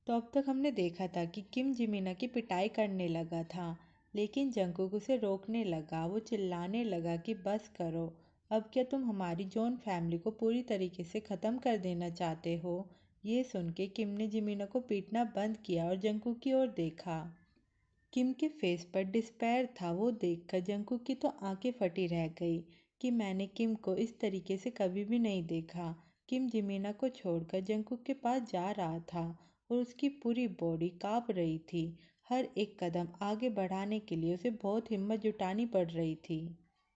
तो अब तक हमने देखा था कि किम जिमिना की पिटाई करने लगा था, लेकिन जंगकुक उसे रोकने लगा। वो चिल्लाने लगा कि बस करो, अब क्या तुम हमारी जॉन फैमिली को पूरी तरीके से ख़त्म कर देना चाहते हो। ये सुन के किम ने जिमिना को पीटना बंद किया और जंगकुक की ओर देखा। किम के फेस पर डिस्पेयर था। वो देखकर जंगकुक की तो आंखें फटी रह गई कि मैंने किम को इस तरीके से कभी भी नहीं देखा। किम जिमिना को छोड़कर जंगकुक के पास जा रहा था और उसकी पूरी बॉडी कांप रही थी। हर एक कदम आगे बढ़ाने के लिए उसे बहुत हिम्मत जुटानी पड़ रही थी।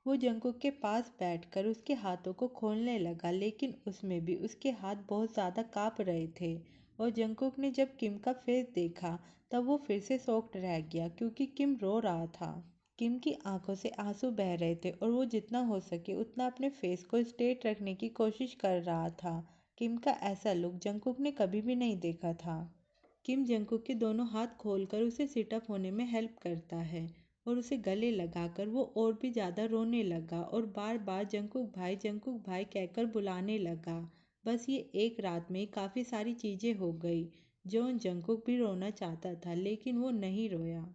वो जंगकुक के पास बैठकर उसके हाथों को खोलने लगा, लेकिन उसमें भी उसके हाथ बहुत ज़्यादा कांप रहे थे। और जंगकुक ने जब किम का फेस देखा तब वो फिर से शॉक्ड रह गया, क्योंकि किम रो रहा था। किम की आंखों से आंसू बह रहे थे और वो जितना हो सके उतना अपने फेस को स्ट्रेट रखने की कोशिश कर रहा था। किम का ऐसा लुक जंगकुक ने कभी भी नहीं देखा था। किम जंगकुक के दोनों हाथ खोलकर उसे सिटअप होने में हेल्प करता है और उसे गले लगाकर वो और भी ज़्यादा रोने लगा और बार बार जंगकुक भाई कहकर बुलाने लगा। बस ये एक रात में काफ़ी सारी चीज़ें हो गई। जॉन जंगकुक भी रोना चाहता था, लेकिन वो नहीं रोया,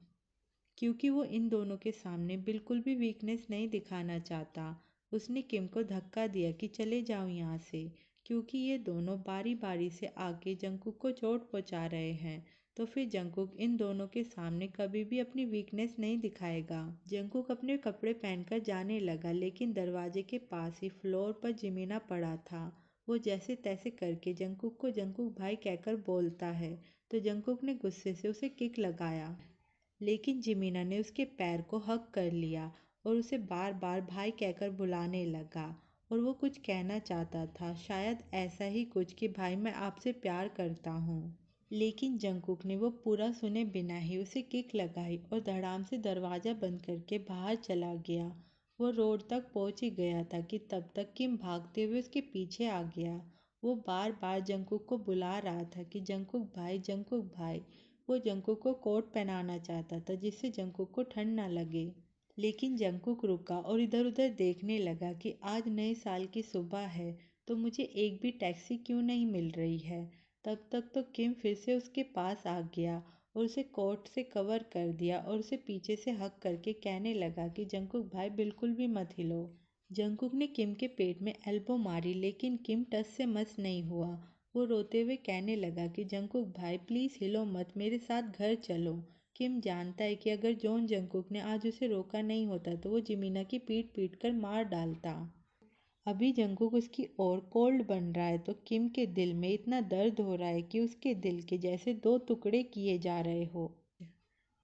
क्योंकि वो इन दोनों के सामने बिल्कुल भी वीकनेस नहीं दिखाना चाहता। उसने किम को धक्का दिया कि चले जाओ यहाँ से, क्योंकि ये दोनों बारी बारी से आके जंगकुक को चोट पहुँचा रहे हैं। तो फिर जंगकुक इन दोनों के सामने कभी भी अपनी वीकनेस नहीं दिखाएगा। जंगकुक अपने कपड़े पहनकर जाने लगा, लेकिन दरवाजे के पास ही फ्लोर पर जिमीना पड़ा था। वो जैसे तैसे करके जंगकुक को जंगकुक भाई कहकर बोलता है, तो जंगकुक ने गुस्से से उसे किक लगाया, लेकिन जिमीना ने उसके पैर को हग कर लिया और उसे बार बार भाई कहकर बुलाने लगा। और वो कुछ कहना चाहता था, शायद ऐसा ही कुछ कि भाई मैं आपसे प्यार करता हूँ। लेकिन जंगकुक ने वो पूरा सुने बिना ही उसे किक लगाई और धड़ाम से दरवाज़ा बंद करके बाहर चला गया। वो रोड तक पहुंच ही गया था कि तब तक किम भागते हुए उसके पीछे आ गया। वो बार बार जंगकुक को बुला रहा था कि जंगकुक भाई, जंगकुक भाई। वो जंगकुक को कोट पहनाना चाहता था जिससे जंगकुक को ठंड ना लगे। लेकिन जंगकुक रुका और इधर उधर देखने लगा कि आज नए साल की सुबह है, तो मुझे एक भी टैक्सी क्यों नहीं मिल रही है। तब तक तो किम फिर से उसके पास आ गया और उसे कोट से कवर कर दिया और उसे पीछे से हक करके कहने लगा कि जंगकुक भाई बिल्कुल भी मत हिलो। जंगकुक ने किम के पेट में एल्बो मारी, लेकिन किम टस से मस नहीं हुआ। वो रोते हुए कहने लगा कि जंगकुक भाई प्लीज़ हिलो मत, मेरे साथ घर चलो। किम जानता है कि अगर जॉन जंगकुक ने आज उसे रोका नहीं होता तो वो जिमीना की पीट पीट कर मार डालता। अभी जंगकुक उसकी ओर कोल्ड बन रहा है, तो किम के दिल में इतना दर्द हो रहा है कि उसके दिल के जैसे दो टुकड़े किए जा रहे हो।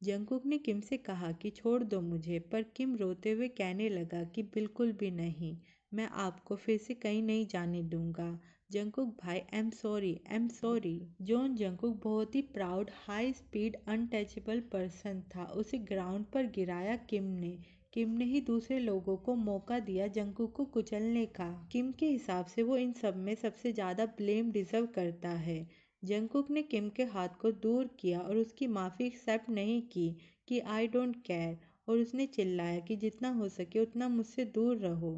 जंगकुक ने किम से कहा कि छोड़ दो मुझे, पर किम रोते हुए कहने लगा कि बिल्कुल भी नहीं, मैं आपको फिर से कहीं नहीं जाने दूंगा। जंगकुक भाई I am sorry, I am sorry. John Jungkook बहुत ही proud, high speed, untouchable person था। उसे ग्राउंड पर गिराया किम ने ही दूसरे लोगों को मौका दिया जंगकुक को कुचलने का। किम के हिसाब से वो इन सब में सबसे ज़्यादा ब्लेम डिजर्व करता है। जंगकुक ने किम के हाथ को दूर किया और उसकी माफ़ी एक्सेप्ट नहीं की कि आई डोंट केयर, और उसने चिल्लाया कि जितना हो सके उतना मुझसे दूर रहो।